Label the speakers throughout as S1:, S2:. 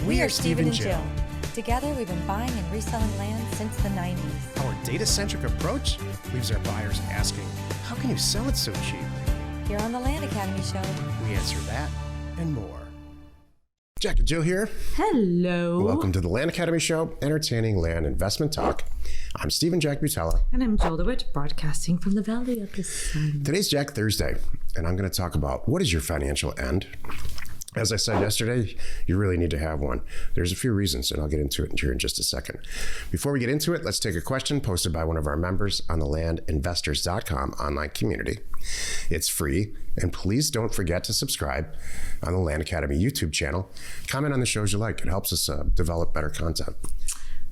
S1: We are Steve and Jill.
S2: Together, we've been buying and reselling land since the 90s.
S1: Our data-centric approach leaves our buyers asking, how can you sell it so cheap?
S2: Here on the Land Academy Show,
S1: We answer that and more. Jack and Jill here.
S3: Hello.
S1: Welcome to the Land Academy Show, entertaining land investment talk. I'm Steve and Jack Butella.
S3: And I'm Jill DeWitt, broadcasting from the Valley of the Sun.
S1: Today's Jack Thursday, and I'm going to talk about what is your financial end. As I said yesterday, you really need to have one. There's a few reasons, and I'll get into it here in just a second. Before we get into it, let's take a question posted by one of our members on the landinvestors.com online community. It's free, and please don't forget to subscribe on the Land Academy YouTube channel. Comment on the shows you like. It helps us develop better content.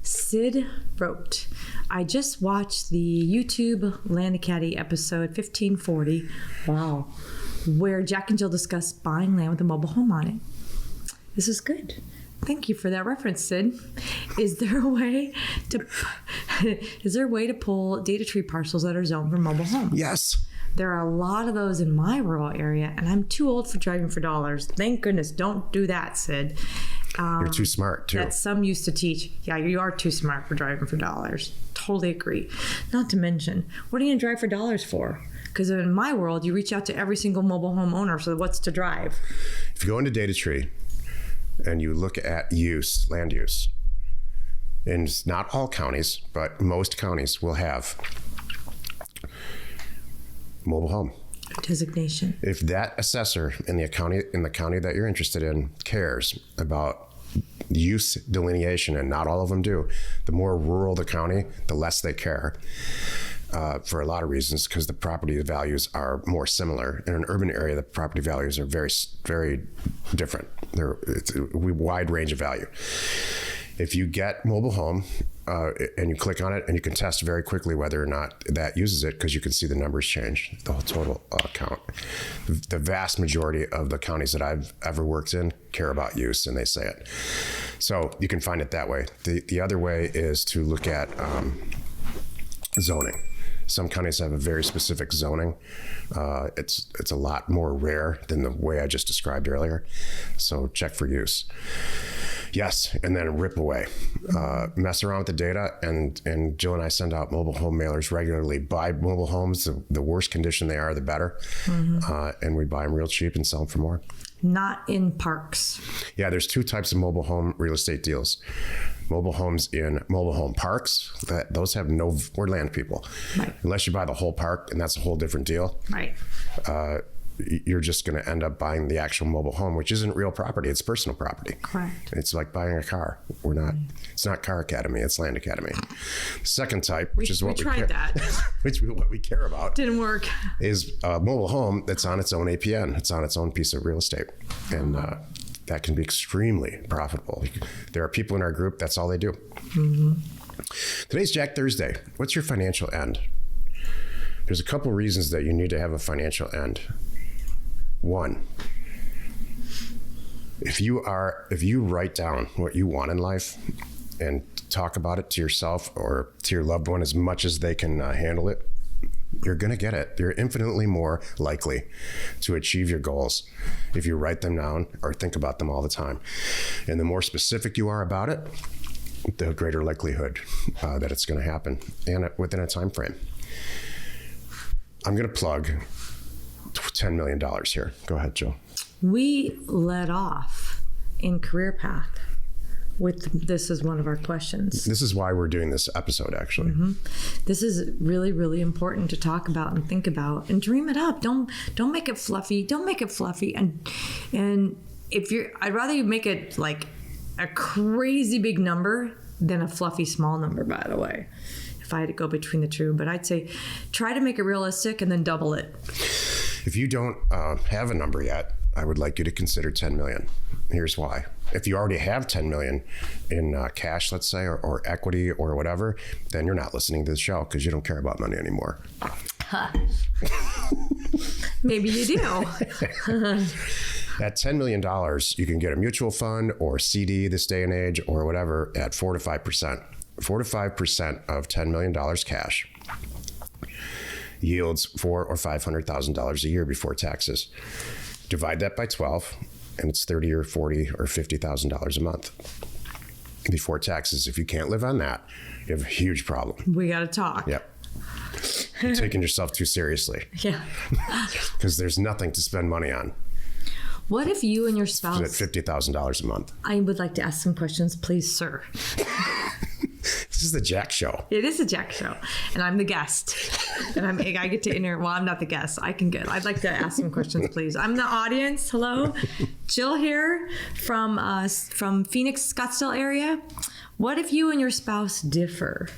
S3: Sid wrote, I just watched the YouTube Land Academy episode 1540. Wow. Where Jack and Jill discuss buying land with a mobile home on it. This is good. Thank you for that reference, Sid. Is there a way to pull data tree parcels that are zoned for mobile homes?
S1: Yes.
S3: There are a lot of those in my rural area, and I'm too old for driving for dollars. Thank goodness. Don't do that, Sid.
S1: You're too smart, too.
S3: That some used to teach. Yeah, you are too smart for driving for dollars. Totally agree. Not to mention, what are you going to drive for dollars for? Because in my world, you reach out to every single mobile home owner. So what's to drive?
S1: If you go into data tree and you look at use, land use, and it's not all counties, but most counties will have mobile home
S3: Designation.
S1: If that assessor in the county that you're interested in cares about use delineation, and not all of them do, the more rural the county, the less they care. For a lot of reasons, because the property values are more similar. In an urban area, the property values are very, very different. It's a wide range of value. If you get mobile home and you click on it, and you can test very quickly whether or not that uses it, because you can see the numbers change, the whole total count. The vast majority of the counties that I've ever worked in care about use, and they say it. So you can find it that way. The other way is to look at zoning. Some counties have a very specific zoning. It's a lot more rare than the way I just described earlier. So check for use. Yes, and then rip away. Mess around with the data, and Jill and I send out mobile home mailers regularly. Buy mobile homes. The worse condition they are, the better. Mm-hmm. And we buy them real cheap and sell them for more.
S3: Not in parks.
S1: Yeah, there's two types of mobile home real estate deals. Mobile homes in mobile home parks, those have we're land people.
S3: Right.
S1: Unless you buy the whole park, and that's a whole different deal.
S3: Right.
S1: You're just going to end up buying the actual mobile home, which isn't real property. It's personal property.
S3: Correct.
S1: It's like buying a car. It's not Car Academy, it's Land Academy. Second type, which is what we
S3: tried that.
S1: which is what we care about.
S3: Didn't work.
S1: Is a mobile home that's on its own APN. It's on its own piece of real estate. And that can be extremely profitable. There are people in our group, that's all they do. Mm-hmm. Today's Jack Thursday. What's your financial end? There's a couple reasons that you need to have a financial end. One, if you write down what you want in life and talk about it to yourself or to your loved one as much as they can handle it, you're going to get it. You're infinitely more likely to achieve your goals if you write them down or think about them all the time. And the more specific you are about it, the greater likelihood that it's going to happen, and within a time frame. I'm going to plug $10 million here. Go ahead, Joe.
S3: We led off in Career Path with this is one of our questions.
S1: This is why we're doing this episode, actually.
S3: Mm-hmm. This is really, really important to talk about and think about and dream it up. Don't make it fluffy. Don't make it fluffy. And I'd rather you make it like a crazy big number than a fluffy small number, by the way, if I had to go between the two. But I'd say try to make it realistic and then double it.
S1: If you don't have a number yet, I would like you to consider 10 million. Here's why. If you already have 10 million in cash, let's say, or equity or whatever, then you're not listening to the show because you don't care about money anymore.
S3: Maybe you do.
S1: At $10 million, you can get a mutual fund or CD this day and age or whatever at 4 to 5%. 4 to 5% of $10 million cash yields $400,000 or $500,000 a year before taxes. Divide that by 12, and it's $30 or $40 or $50,000 a month before taxes. If you can't live on that, you have a huge problem.
S3: We got to talk.
S1: Yep. You're taking yourself too seriously.
S3: Yeah.
S1: Because there's nothing to spend money on.
S3: What if you and your spouse...
S1: At $50,000 a month.
S3: I would like to ask some questions, please, sir.
S1: This is the Jack Show.
S3: It is a Jack Show, and I'm the guest. And I get to well, I'm not the guest. I'd like to ask some questions, please. I'm the audience. Hello. Jill here from Phoenix, Scottsdale area. What if you and your spouse differ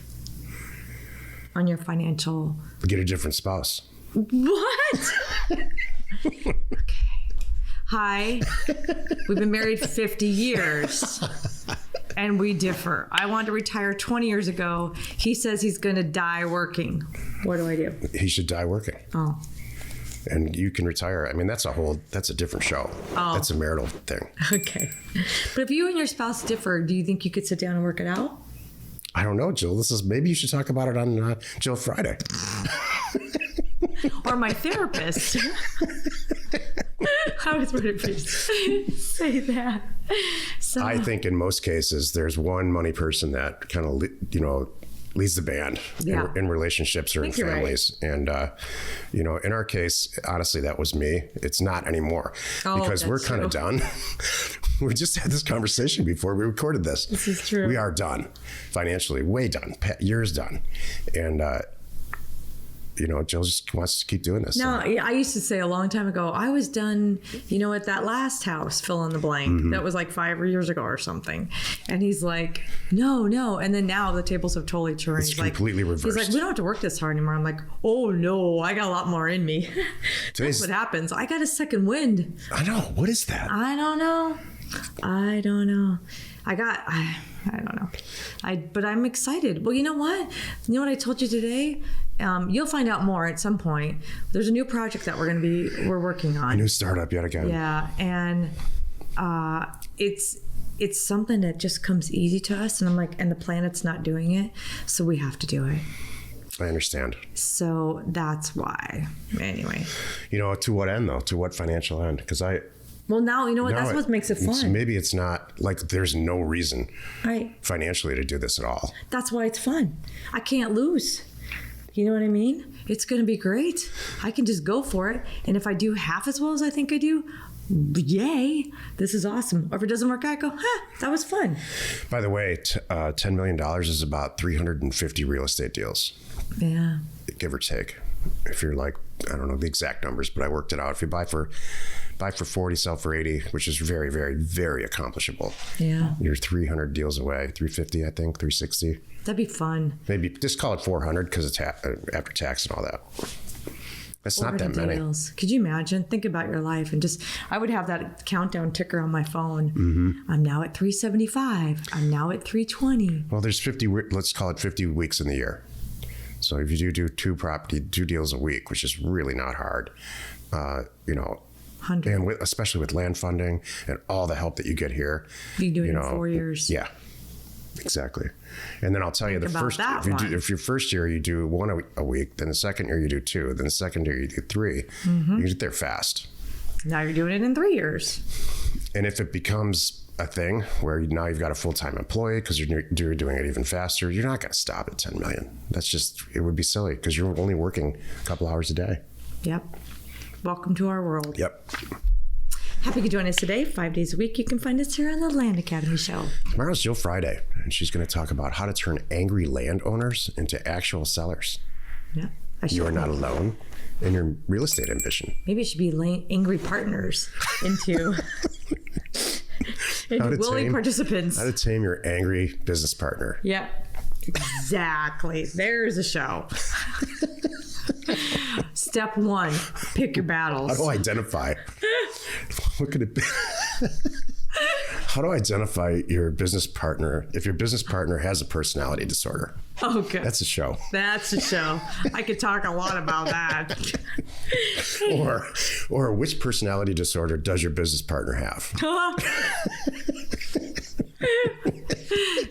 S3: on your financial...
S1: Get a different spouse.
S3: What? Okay. Hi. We've been married 50 years. And we differ. I wanted to retire 20 years ago. He says he's going to die working. What do I do?
S1: He should die working.
S3: Oh.
S1: And you can retire. I mean, that's a different show.
S3: Oh.
S1: That's a marital thing.
S3: Okay. But if you and your spouse differ, do you think you could sit down and work it out?
S1: I don't know, Jill. Maybe you should talk about it on Jill Friday.
S3: Or my therapist. I was ready for you to say that. So,
S1: I think in most cases, there's one money person that kind of, leads the band in relationships or in families. Right. And, in our case, honestly, that was me. It's not anymore because we're kind of done. We just had this conversation before we recorded this.
S3: This is true.
S1: We are done financially, way done, years done. And, Jill just wants to keep doing this.
S3: No, I used to say a long time ago, I was done, at that last house, fill in the blank. Mm-hmm. That was like 5 years ago or something. And he's like, no. And then now the tables have totally turned.
S1: It's completely reversed.
S3: He's like, we don't have to work this hard anymore. I'm like, oh no, I got a lot more in me. That's what happens. I got a second wind.
S1: I know. What is that?
S3: I don't know. I don't know. But I'm excited. Well, you know what? You know what I told you today? You'll find out more at some point. There's a new project that we're working on.
S1: A new startup yet again.
S3: Yeah, and it's something that just comes easy to us, and I'm like, and the planet's not doing it, so we have to do it.
S1: I understand.
S3: So that's why. Anyway.
S1: To what end though? To what financial end? Because
S3: well, now, you know what? That's what makes it fun.
S1: Maybe it's not like there's no reason financially to do this at all.
S3: That's why it's fun. I can't lose. You know what I mean? It's going to be great. I can just go for it. And if I do half as well as I think I do, yay, this is awesome. Or if it doesn't work out, I go, that was fun. By
S1: the way, $10 million is about 350 real estate deals.
S3: Yeah.
S1: Give or take. If you're like, I don't know the exact numbers, but I worked it out. If you buy for 40, sell for 80, which is very, very, very accomplishable.
S3: Yeah.
S1: You're 300 deals away, 350, I think, 360.
S3: That'd be fun.
S1: Maybe just call it 400 because it's after tax and all that. That's not that many.
S3: Deals. Could you imagine? Think about your life and I would have that countdown ticker on my phone.
S1: Mm-hmm.
S3: I'm now at 375. I'm now at 320.
S1: Well, there's 50, let's call it 50 weeks in the year. So if you do two deals a week, which is really not hard,
S3: 100.
S1: And especially with land funding and all the help that you get here.
S3: You do it in 4 years.
S1: Yeah, exactly. And then I'll tell you, if your first year you do one a week, then the second year you do two, then the second year you do three, you get there fast.
S3: Now you're doing it in 3 years.
S1: And if it becomes a thing where now you've got a full-time employee because you're doing it even faster, you're not going to stop at 10 million. It would be silly because you're only working a couple hours a day.
S3: Yep. Welcome to our world.
S1: Yep.
S3: Happy you could join us today, 5 days a week. You can find us here on the Land Academy Show.
S1: Tomorrow's Jill Friday, and she's going to talk about how to turn angry landowners into actual sellers.
S3: Yeah.
S1: You are not alone in your real estate ambition.
S3: Maybe it should be angry partners into willing participants.
S1: How to tame your angry business partner.
S3: Yeah, exactly. There's a show. Step 1, pick your battles.
S1: How do I identify? What could it be? How do I identify your business partner if your business partner has a personality disorder?
S3: Okay.
S1: That's a show.
S3: That's a show. I could talk a lot about that.
S1: Or which personality disorder does your business partner have?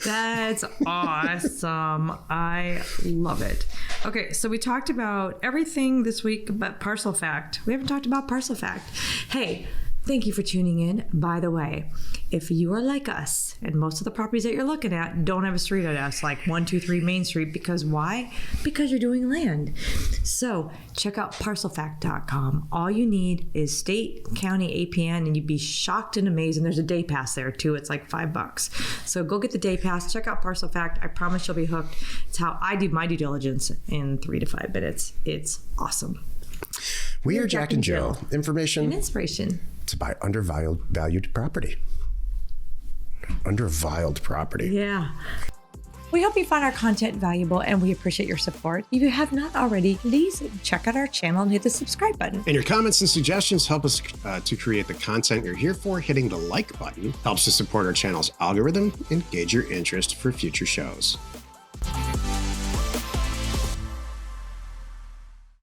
S3: That's awesome. I love it. Okay, so we talked about everything this week but Parcel Fact. We haven't talked about Parcel Fact. Hey, Thank you for tuning in. By the way, if you are like us and most of the properties that you're looking at don't have a street address like 123 Main Street, because why? Because you're doing land. So check out parcelfact.com. All you need is state, county, APN, and you'd be shocked and amazed. And there's a day pass there too. It's like $5. So go get the day pass. Check out Parcel Fact. I promise you'll be hooked. It's how I do my due diligence in 3 to 5 minutes. It's awesome.
S1: We are Jack and Jill. Information
S3: and inspiration
S1: to buy undervalued property. Undervalued property.
S3: Yeah. We hope you find our content valuable and we appreciate your support. If you have not already, please check out our channel and hit the subscribe button.
S4: And your comments and suggestions help us to create the content you're here for. Hitting the like button helps to support our channel's algorithm and gauge your interest for future shows.